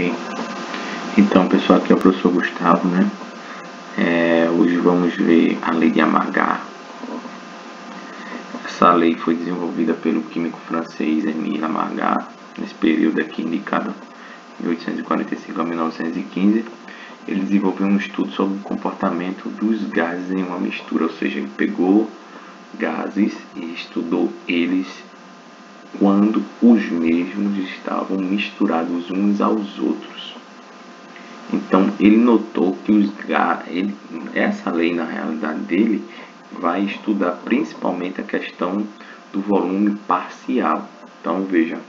Ok. Então, pessoal, aqui é o professor Gustavo, né? Hoje vamos ver a lei de Amagat. Essa lei foi desenvolvida pelo químico francês Émile Amagat, nesse período aqui indicado, de 1845 a 1915. Ele desenvolveu um estudo sobre o comportamento dos gases em uma mistura, ou seja, ele pegou gases e estudou eles quando os mesmos estavam misturados uns aos outros. Então ele notou que essa lei, na realidade dele, vai estudar principalmente a questão do volume parcial. Então veja,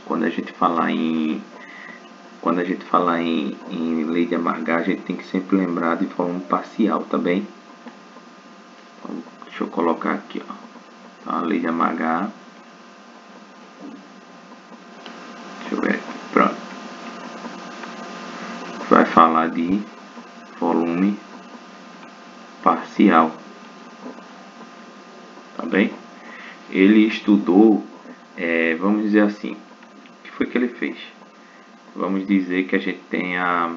quando a gente falar em lei de Amagat, a gente tem que sempre lembrar de volume parcial, tá bem? Então, deixa eu colocar aqui, ó. Então, a lei de Amagat. Deixa eu ver aqui, pronto. Vai falar de volume parcial, tá bem? Ele estudou, vamos dizer assim, o que foi que ele fez? Vamos dizer que a gente tenha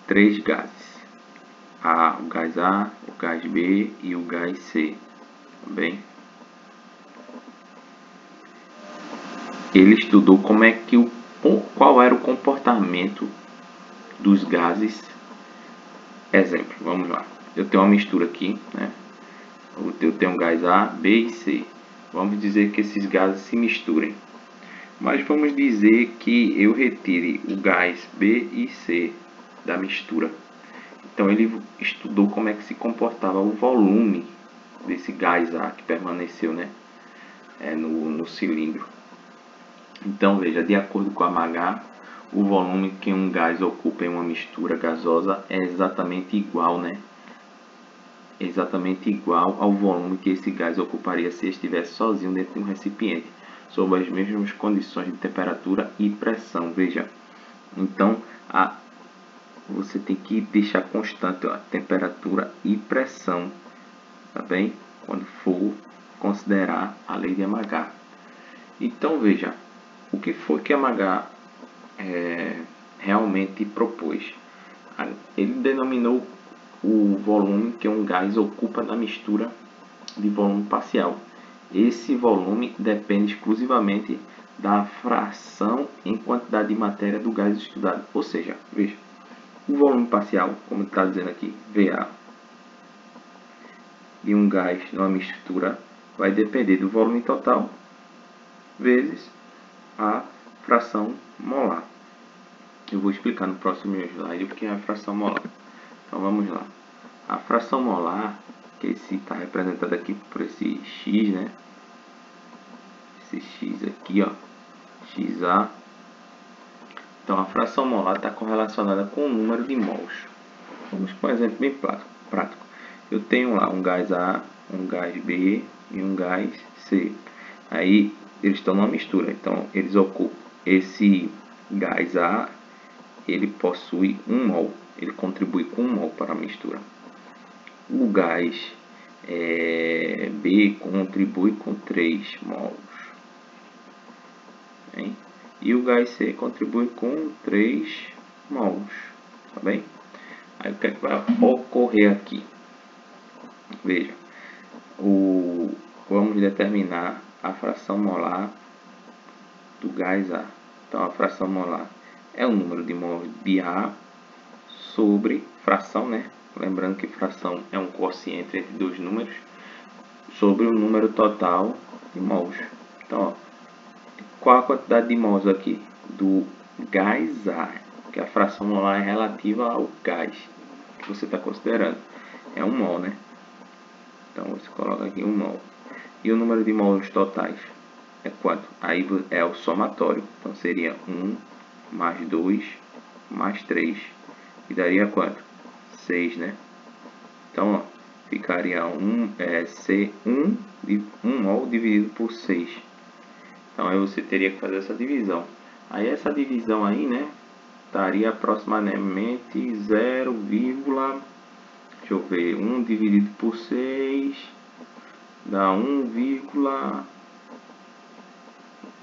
três gases, o gás A, o gás B e o gás C, tá bem? Ele estudou qual era o comportamento dos gases. Exemplo, vamos lá. Eu tenho uma mistura aqui, né? Eu tenho um gás A, B e C. Vamos dizer que esses gases se misturem. Mas vamos dizer que eu retire o gás B e C da mistura. Então ele estudou como é que se comportava o volume desse gás A que permaneceu, né? No cilindro. Então veja, de acordo com a Amagat, o volume que um gás ocupa em uma mistura gasosa é exatamente igual, né? Exatamente igual ao volume que esse gás ocuparia se estivesse sozinho dentro de um recipiente, sob as mesmas condições de temperatura e pressão. Veja, então você tem que deixar constante a temperatura e pressão, tá bem? Quando for considerar a lei de Amagat. Então veja, o que foi que Amagat realmente propôs? Ele denominou o volume que um gás ocupa na mistura de volume parcial. Esse volume depende exclusivamente da fração em quantidade de matéria do gás estudado. Ou seja, veja, o volume parcial, como está dizendo aqui, VA, de um gás numa mistura, vai depender do volume total vezes a fração molar. Eu vou explicar no próximo slide o que é a fração molar. Então vamos lá. A fração molar, que está representada aqui por esse X, né? Esse X aqui, ó, XA. Então a fração molar está correlacionada com o número de mols. Vamos com um exemplo bem prático. Eu tenho lá um gás A, um gás B e um gás C. Aí eles estão numa mistura, então eles ocupam esse gás A, ele possui 1 mol, ele contribui com 1 mol para a mistura. O gás B contribui com 3 mols. Bem? E o gás C contribui com 3 mols. Tá bem? Aí o que é que vai ocorrer aqui? Veja, vamos determinar a fração molar do gás A. Então a fração molar é o número de mols de A sobre fração, né? Lembrando que fração é um quociente entre dois números, sobre o número total de mols. Então, ó, qual a quantidade de mols aqui? Do gás A, que a fração molar é relativa ao gás que você está considerando. É 1 mol, né? Então você coloca aqui 1 mol. E o número de mols totais é quanto? Aí é o somatório. Então seria 1 mais 2 mais 3. E daria quanto? 6, né? Então, ó, ficaria C1 de 1 mol dividido por 6. Então aí você teria que fazer essa divisão. Aí essa divisão aí, né, daria aproximadamente 0, deixa eu ver, 1 dividido por 6 dá 1,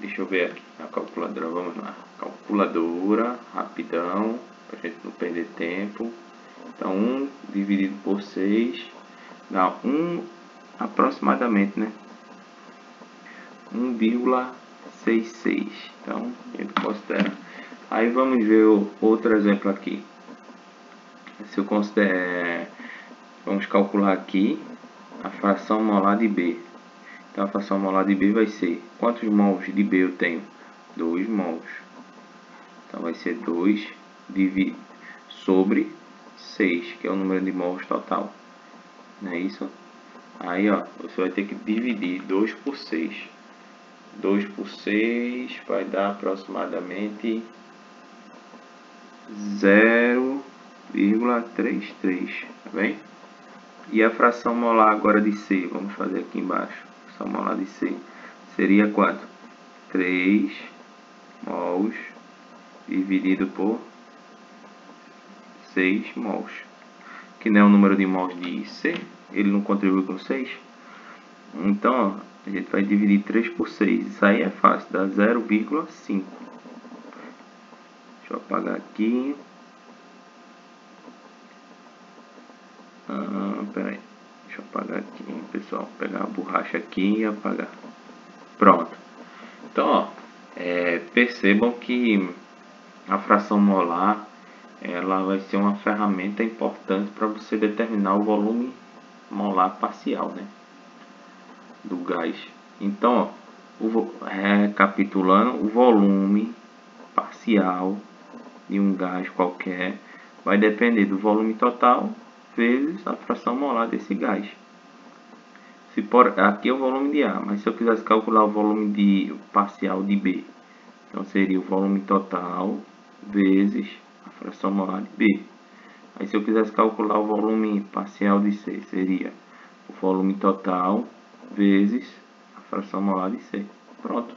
deixa Deixa eu ver aqui a calculadora, vamos lá. Calculadora, rapidão, para a gente não perder tempo. Então 1 dividido por 6 dá 1 aproximadamente, né? 1,66. Então a gente considera. Aí vamos ver outro exemplo aqui. Se eu considerar, vamos calcular aqui a fração molar de B. Então a fração molar de B vai ser, quantos mols de B eu tenho? 2 mols. Então vai ser 2 dividido sobre 6, que é o número de mols total. Não é isso? Aí ó, você vai ter que dividir 2 por 6. 2 por 6 vai dar aproximadamente 0,33, tá bem? E a fração molar agora de C, vamos fazer aqui embaixo. A fração molar de C seria quanto? 3 mols dividido por 6 mols. Que não é o número de mols de C, ele não contribui com 6. Então, ó, a gente vai dividir 3 por 6. Isso aí é fácil, dá 0,5. Deixa eu apagar aqui. Peraí. Deixa eu apagar aqui, pessoal. Pegar a borracha aqui e apagar. Pronto. Então, ó, percebam que a fração molar ela vai ser uma ferramenta importante para você determinar o volume molar parcial, né, do gás. Então, ó, recapitulando, o volume parcial de um gás qualquer vai depender do volume total vezes a fração molar desse gás. Aqui é o volume de A, mas se eu quisesse calcular o volume parcial de B, então seria o volume total vezes a fração molar de B. Aí se eu quisesse calcular o volume parcial de C, seria o volume total vezes a fração molar de C. Pronto.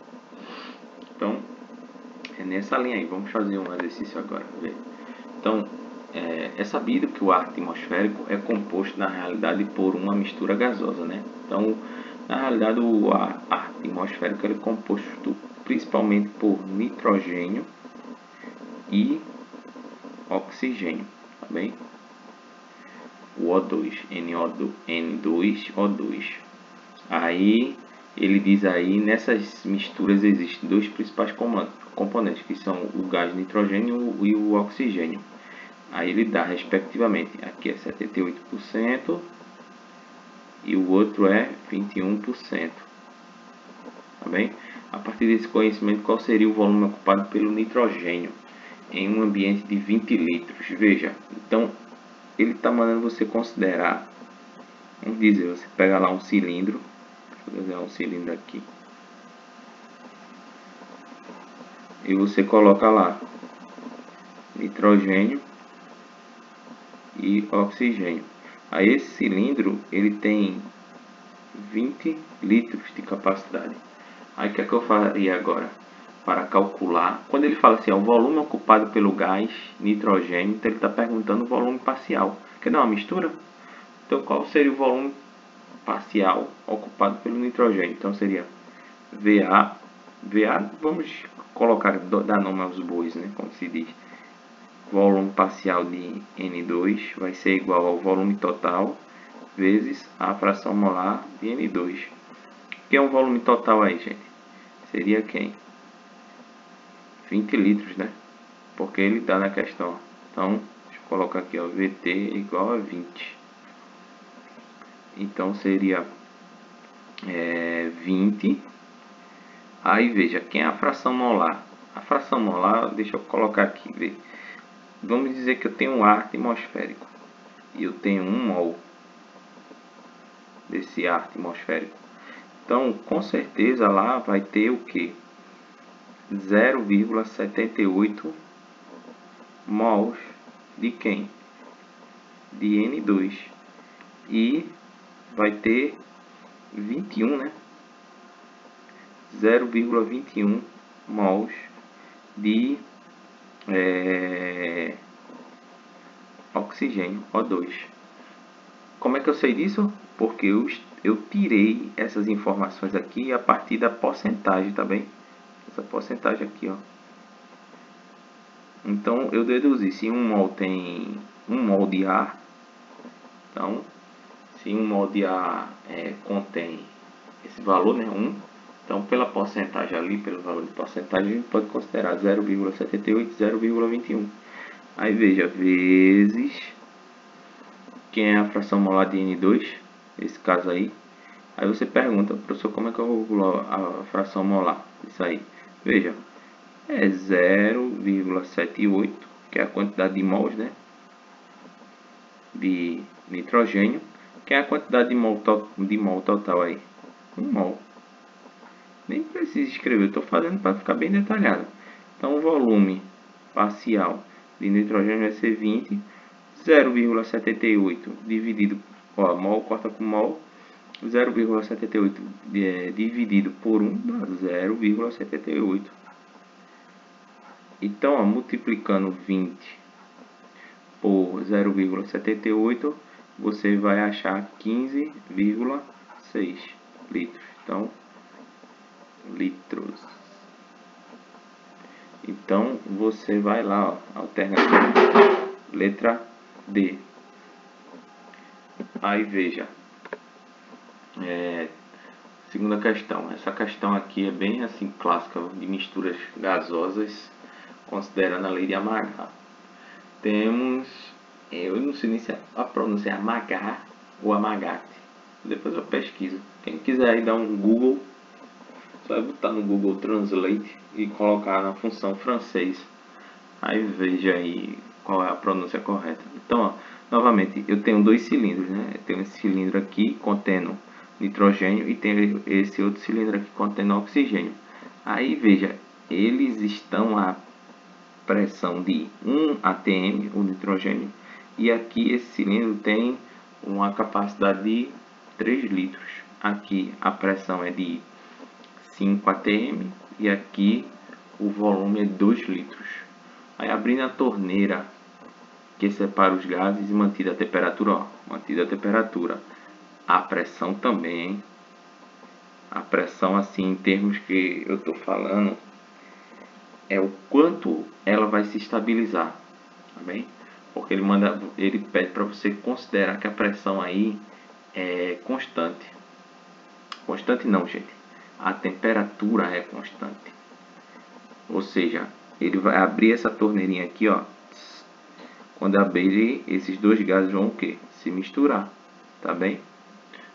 Então, é nessa linha aí. Vamos fazer um exercício agora. Então, é sabido que o ar atmosférico é composto, na realidade, por uma mistura gasosa, né? Então, na realidade, o ar atmosférico é composto principalmente por nitrogênio e oxigênio, tá bem? O O2, N2O2. Aí, ele diz aí, nessas misturas existem dois principais componentes, que são o gás nitrogênio e o oxigênio. Aí ele dá, respectivamente, aqui é 78% e o outro é 21%. Tá bem? A partir desse conhecimento, qual seria o volume ocupado pelo nitrogênio em um ambiente de 20 litros? Veja, então ele está mandando você considerar, vamos dizer, você pega lá um cilindro, deixa eu desenhar um cilindro aqui, e você coloca lá nitrogênio e oxigênio. Aí esse cilindro ele tem 20 litros de capacidade. Aí o que é que eu faria agora para calcular? Quando ele fala assim, o volume ocupado pelo gás nitrogênio, então ele está perguntando o volume parcial. Quer dar uma mistura? Então qual seria o volume parcial ocupado pelo nitrogênio? Então seria VA, vamos colocar, dar nome aos bois, né, como se diz. Volume parcial de N2 vai ser igual ao volume total vezes a fração molar de N2. O que é um volume total aí, gente? Seria quem? 20 litros, né? Porque ele está na questão. Então, deixa eu colocar aqui, ó, VT igual a 20. Então, seria 20. Aí, veja, quem é a fração molar? A fração molar, deixa eu colocar aqui, ver. Vamos dizer que eu tenho um ar atmosférico e eu tenho 1 mol desse ar atmosférico. Então, com certeza lá vai ter o que? 0,78 mols de quem? De N2. E vai ter 21, né? 0,21 mols de oxigênio, O2. Como é que eu sei disso? Porque eu tirei essas informações aqui a partir da porcentagem, tá bem? essa porcentagem aqui, ó. Então eu deduzi, se 1 mol tem 1 mol de ar, então se 1 mol de ar contém esse valor, né, 1, então pela porcentagem ali, pelo valor de porcentagem, a gente pode considerar 0,78, 0,21. Aí veja, vezes, quem é a fração molar de N2, esse caso aí. Aí você pergunta, professor, como é que eu calculo a fração molar? Isso aí, veja, é 0,78, que é a quantidade de mols, né, de nitrogênio, que é a quantidade de mol total aí, 1 mol. Nem preciso escrever, eu estou fazendo para ficar bem detalhado. Então o volume parcial de nitrogênio vai ser 20, 0,78 dividido, ó, mol corta com mol, 0,78 dividido por 1 dá 0,78. Então, ó, multiplicando 20 por 0,78, você vai achar 15,6 litros. Então, litros. Então, você vai lá, ó, alternativa, letra D. Aí veja, segunda questão. Essa questão aqui é bem assim clássica de misturas gasosas, considerando a lei de Amagat. Temos, eu não sei nem se a pronúncia é Amagat ou Amagat. Depois eu pesquiso. Quem quiser aí dar um Google, só vai botar no Google Translate e colocar na função francês. Aí veja aí qual é a pronúncia correta. Então, ó, novamente, eu tenho dois cilindros, né? Eu tenho esse cilindro aqui contendo nitrogênio e tenho esse outro cilindro aqui contendo oxigênio. Aí veja, eles estão a pressão de 1 atm, o nitrogênio, e aqui esse cilindro tem uma capacidade de 3 litros. Aqui a pressão é de 5 atm e aqui o volume é 2 litros. Aí abrindo a torneira que separa os gases e mantida a temperatura, ó, mantida a temperatura, a pressão também, a pressão assim em termos que eu estou falando é o quanto ela vai se estabilizar, tá bem? Porque ele pede para você considerar que a pressão aí é constante. Constante não, gente. A temperatura é constante. Ou seja, ele vai abrir essa torneirinha aqui, ó. Quando abrir, esses dois gases vão o quê? Se misturar, tá bem?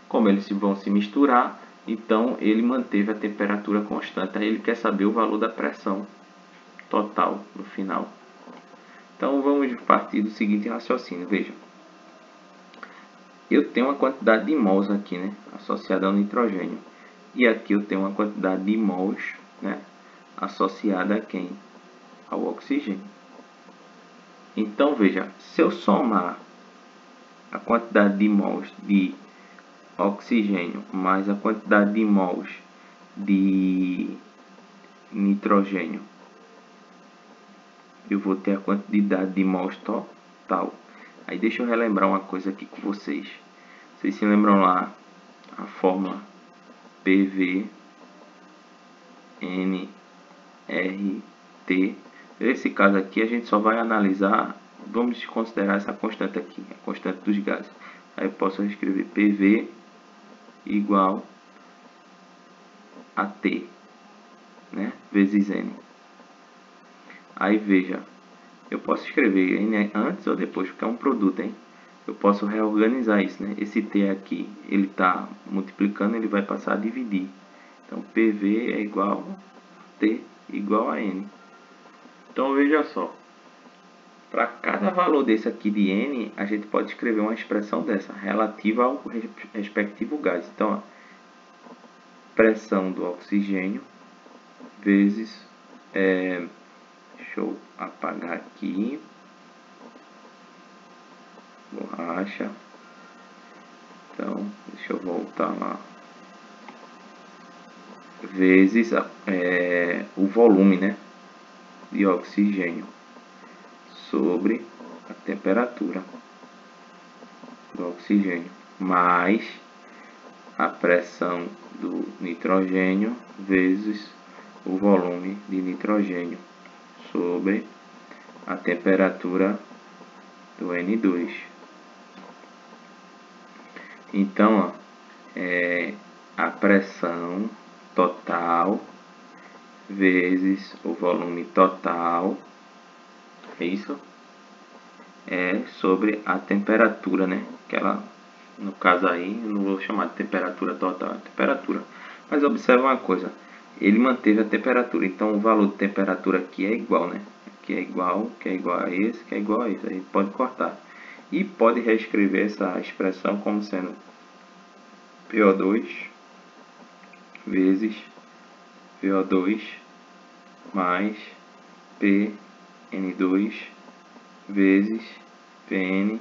Como eles vão se misturar, então ele manteve a temperatura constante. Aí ele quer saber o valor da pressão total no final. Então vamos partir do seguinte raciocínio, vejam. Eu tenho uma quantidade de mols aqui, né, associada ao nitrogênio. E aqui eu tenho uma quantidade de mols, né, associada a quem? Ao oxigênio. Então veja, se eu somar a quantidade de mols de oxigênio mais a quantidade de mols de nitrogênio, eu vou ter a quantidade de mols total. Aí deixa eu relembrar uma coisa aqui com vocês. Vocês se lembram lá a fórmula PV nRT? Nesse caso aqui a gente só vai analisar, vamos considerar essa constante aqui, a constante dos gases. Aí eu posso escrever PV igual a T, né, vezes N. Aí veja, eu posso escrever N antes ou depois, porque é um produto, hein? Eu posso reorganizar isso, né? Esse T aqui, ele está multiplicando, ele vai passar a dividir. Então, PV é igual a T igual a N. Então, veja só. Para cada valor desse aqui de N, a gente pode escrever uma expressão dessa, relativa ao respectivo gás. Então, ó, pressão do oxigênio vezes... deixa eu apagar aqui. Borracha. Então, deixa eu voltar lá. Vezes o volume, né, de oxigênio sobre a temperatura do oxigênio, mais a pressão do nitrogênio vezes o volume de nitrogênio sobre a temperatura do N2. Então, ó, a pressão total vezes o volume total, é isso? É sobre a temperatura, né? Que ela, no caso aí, eu não vou chamar de temperatura total, é temperatura. Mas observa uma coisa, ele manteve a temperatura, então o valor de temperatura aqui é igual, né? Que é igual a esse, que é igual a esse. Aí pode cortar. E pode reescrever essa expressão como sendo PO2 vezes VO2 mais PN2 vezes PN2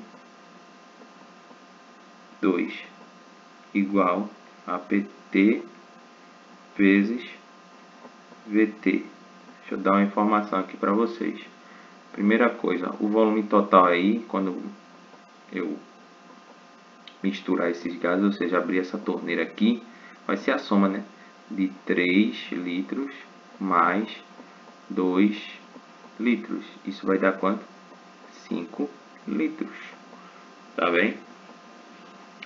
igual a PT vezes VT. Deixa eu dar uma informação aqui para vocês. Primeira coisa, o volume total aí, quando eu misturar esses gases, ou seja, abrir essa torneira aqui, vai ser a soma, né, de 3 litros mais 2 litros. Isso vai dar quanto? 5 litros. Tá bem?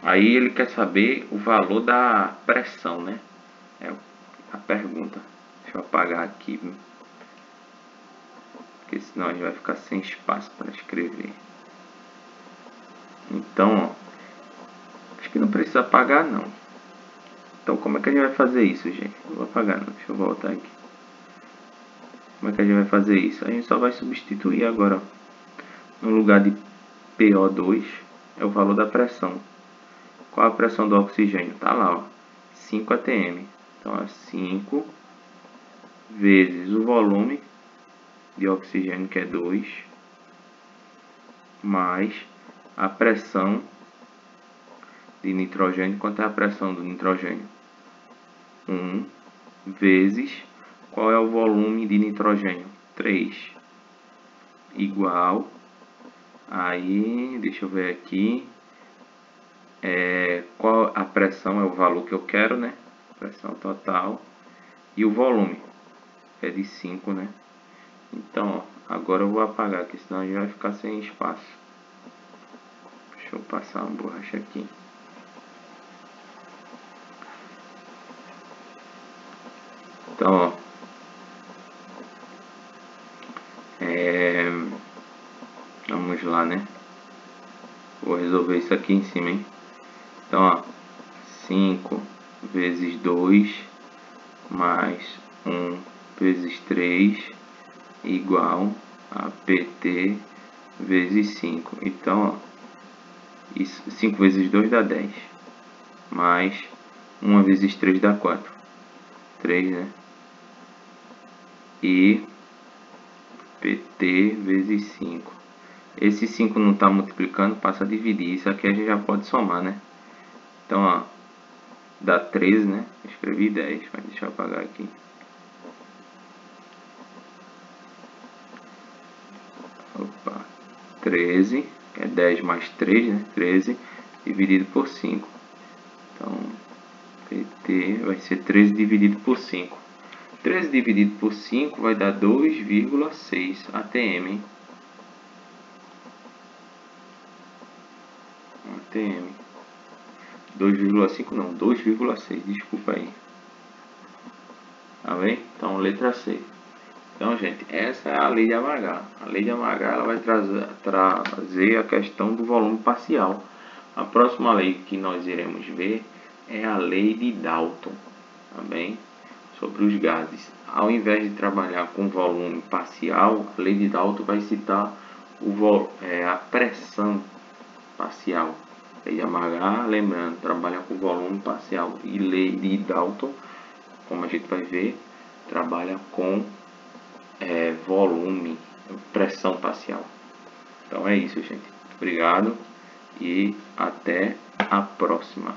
Aí ele quer saber o valor da pressão, né? É a pergunta. Deixa eu apagar aqui, porque senão a gente vai ficar sem espaço para escrever. Então, ó, acho que não precisa apagar não. Então, como é que a gente vai fazer isso, gente? Não vou apagar não, deixa eu voltar aqui. Como é que a gente vai fazer isso? A gente só vai substituir agora, ó, no lugar de PO2, é o valor da pressão. Qual a pressão do oxigênio? Tá lá, ó, 5 atm. Então, é 5 vezes o volume de oxigênio, que é 2, mais a pressão de nitrogênio. Quanto é a pressão do nitrogênio? 1 vezes, qual é o volume de nitrogênio? 3, igual, aí, deixa eu ver aqui, qual a pressão é o valor que eu quero, né? Pressão total, e o volume é de 5, né? Então, ó, agora eu vou apagar aqui, senão a gente vai ficar sem espaço. Deixa eu passar uma borracha aqui. Então, ó, vamos lá, né? Vou resolver isso aqui em cima, hein? Então, ó, 5 vezes 2 mais 1 vezes 3 igual a PT vezes 5. Então, ó, isso, 5 vezes 2 dá 10. Mais 1 vezes 3 dá 4. 3, né? E PT vezes 5. Esse 5 não está multiplicando, passa a dividir. Isso aqui a gente já pode somar, né? Então, ó, dá 13, né? Eu escrevi 10, mas deixa eu apagar aqui. Opa, 13, que é 10 mais 3, né? 13 dividido por 5. Então, PT vai ser 13 dividido por 5. 13 dividido por 5 vai dar 2,6 atm. ATM. 2,5 não, 2,6, desculpa aí. Tá bem? Então, letra C. Então, gente, essa é a lei de Amagat. A lei de Amagat ela vai trazer a questão do volume parcial. A próxima lei que nós iremos ver é a lei de Dalton, tá bem? Sobre os gases. Ao invés de trabalhar com volume parcial, a lei de Dalton vai citar a pressão parcial. Lei de Amagat, lembrando, trabalha com volume parcial. E lei de Dalton, como a gente vai ver, trabalha com volume, pressão parcial. Então é isso, gente. Obrigado e até a próxima.